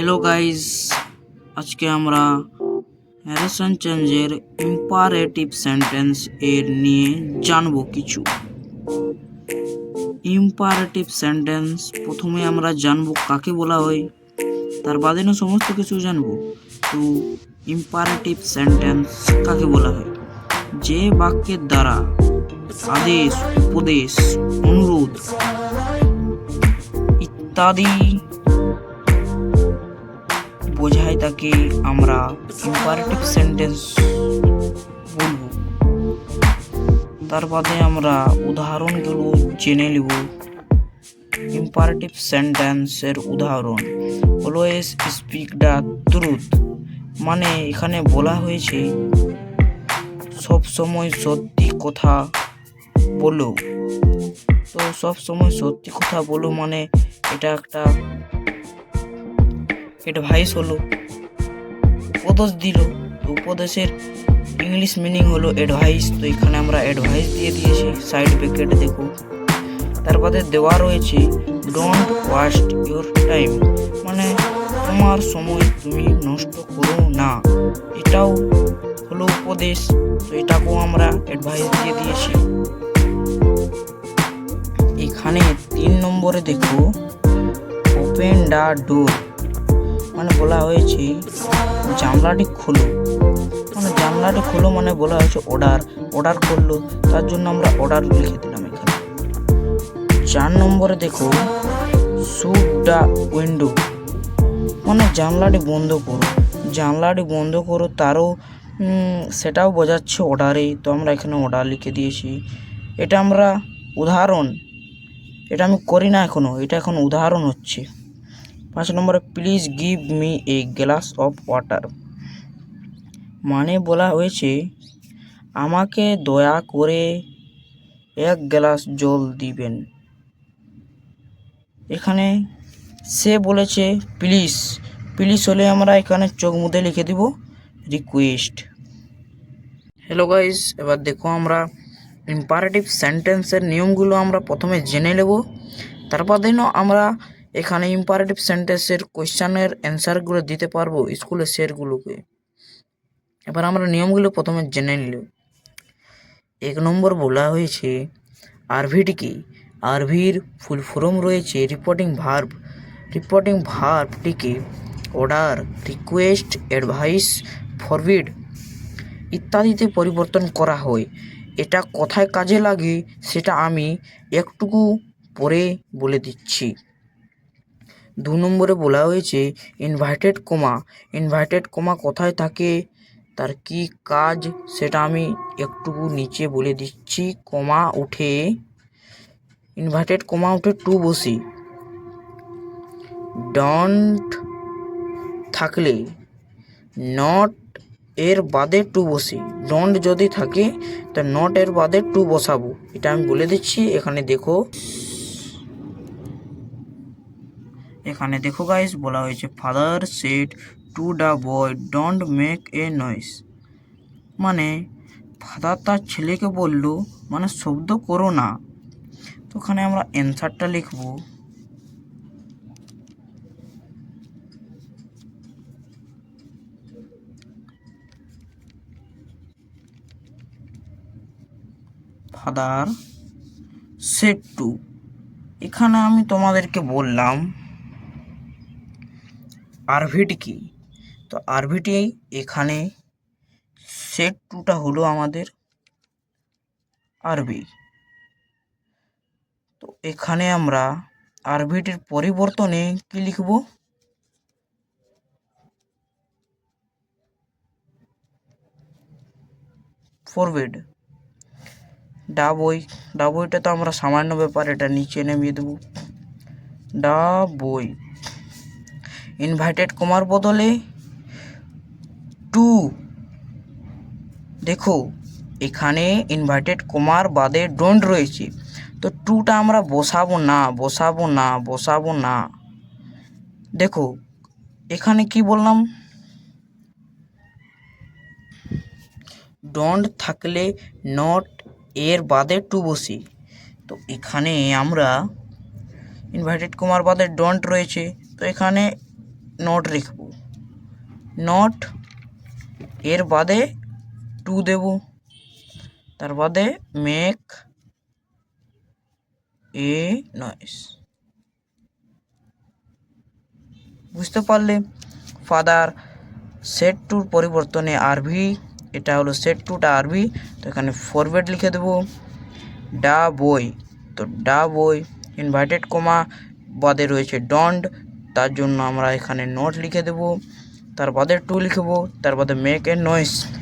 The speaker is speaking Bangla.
হ্যালো গাইস, আজকে আমরা হ্যারিসন চেঞ্জের ইম্পারেটিভ সেন্টেন্স এর নিয়ে জানবো কিছু। ইম্পারেটিভ সেন্টেন্স প্রথমে আমরা জানবো কাকে বলা হয়, তার বাদে না সমস্ত কিছু জানবো। তো ইম্পারেটিভ সেন্টেন্স কাকে বলা হয়? যে বাক্যের দ্বারা আদেশ, উপদেশ, অনুরোধ ইত্যাদি বোঝায় তাকে আমরা ইম্পারেটিভ সেন্টেন্স বলবো। তার বাদে আমরা উদাহরণগুলো জেনে নেব। ইম্পারেটিভ সেন্টেন্সের উদাহরণ: অলওয়েজ স্পিক দ্য ট্রুথ, মানে এখানে বলা হয়েছে সব সময় সত্যি কথা বলো। তো সব সময় সত্যি কথা বলো মানে এটা একটা অ্যাডভাইস হলো, উপদেশ দিল। তো উপদেশের ইংলিশ মিনিং হলো অ্যাডভাইস। তো এখানে আমরা অ্যাডভাইস দিয়ে দিয়েছি, সাইড ব্র্যাকেট দেখো। তার বাদে দেওয়া রয়েছে ডোন্ট ওয়েস্ট ইউর টাইম, মানে তোমার সময় তুমি নষ্ট করো না, এটাও হলো উপদেশ। তো এটাকেও আমরা অ্যাডভাইস দিয়ে দিয়েছি। এখানে 3 নম্বরে দেখো ওপেন দ্য ডোর, মানে বলা হয়েছে জানলাটি খোলো। মানে জানলাটি খোলো মানে বলা হয়েছে অর্ডার করলো, তার জন্য আমরা অর্ডার লিখে দিলাম এখানে। 4 নম্বরে দেখো শুট দ্য উইন্ডো, মানে জানলাটি বন্ধ করো। তারও সেটাও বোঝাচ্ছে অর্ডারে। তো আমরা এখানে অর্ডার লিখে দিয়েছি। এটা আমরা উদাহরণ, এটা আমি করি না এখনো, এটা এখন উদাহরণ হচ্ছে। 5 নম্বরে please give me a glass of water, মানে বলা হয়েছে আমাকে দয়া করে 1 গ্লাস জল দিবেন। এখানে সে বলেছে প্লিজ হলে আমরা এখানে চোখ মুদে লিখে দিব রিকোয়েস্ট। হ্যালো গাইস, এবার দেখো আমরা ইম্পারেটিভ সেন্টেন্সের নিয়মগুলো আমরা প্রথমে জেনে নেব। তারপর দিন আমরা এখানে ইম্পারেটিভ সেন্টেন্সের কোয়েশ্চেনের অ্যান্সারগুলো দিতে পারবো স্কুলের স্যারগুলোকে। এবার আমরা নিয়মগুলো প্রথমে জেনে নিল। 1 নম্বর বলা হয়েছে আরভিটি কি? আরভির ফুল ফর্ম রয়েছে রিপোর্টিং ভার্বটিকে অর্ডার, রিকোয়েস্ট, অ্যাডভাইস, ফরবিড ইত্যাদিতে পরিবর্তন করা হয়। এটা কোথায় কাজে লাগে সেটা আমি একটুকু পরে বলে দিচ্ছি। 2 নম্বরে বলা হয়েছে ইনভার্টেড কমা কোথায় থাকে, তার কি কাজ সেটা আমি একটুকু নিচে বলে দিচ্ছি। ইনভার্টেড কমা উঠে টু বসি। ডন্ট থাকলে নট এর বাদে টু বসি। ডন্ট যদি থাকে তা নট এর বাদে টু বসাবো, এটা আমি বলে দিচ্ছি। এখানে দেখো গাইস, বলা হয়েছে father said to the boy don't make a noise, মানে ফাদার তার ছেলেকে বলল মানে শব্দ করো না। তো ওখানে আমরা অ্যান্সারটা লিখব। ফাদার সেড টু, এখানে আমি তোমাদেরকে বললাম আরভিটি কি। তো আরভিটি এখানে সেড টুটা হলো আমাদের আরবি। তো এখানে আমরা আরভিটির পরিবর্তনে কি লিখব? ফরবিড। ডাবইটা তো আমরা সামান্য ব্যাপার, এটা নিচে নামিয়ে দেব। ডাবই ইনভার্টেড কমার বদলে টু, দেখো এখানে ইনভার্টেড কমার বাদে ডোন্ট রয়েছে, তো টুটা আমরা বসাবো না। দেখো এখানে কি বললাম, ডন্ট থাকলে নট এর বাদে টু বসি। তো এখানে আমরা ইনভার্টেড কমার বাদে ডন্ট রয়েছে, তো এখানে নট লিখব, নট এর বাদে টু দেব, তার বাদে মেক এ নয়েস। বুঝতে পারলে? ফাদার সেট টুর পরিবর্তনে আরভি, এটা হলো সেট টুটা আরভি, তো এখানে ফরওয়ার্ড লিখে দেব। ডা বই, তো ডা বই ইনভার্টেড কমা বাদে রয়েছে ডন্ট, তার জন্য আমরা এখানে নট লিখে দেব, তার বাদে টু লিখব, তার বাদে মেক এ নয়েস।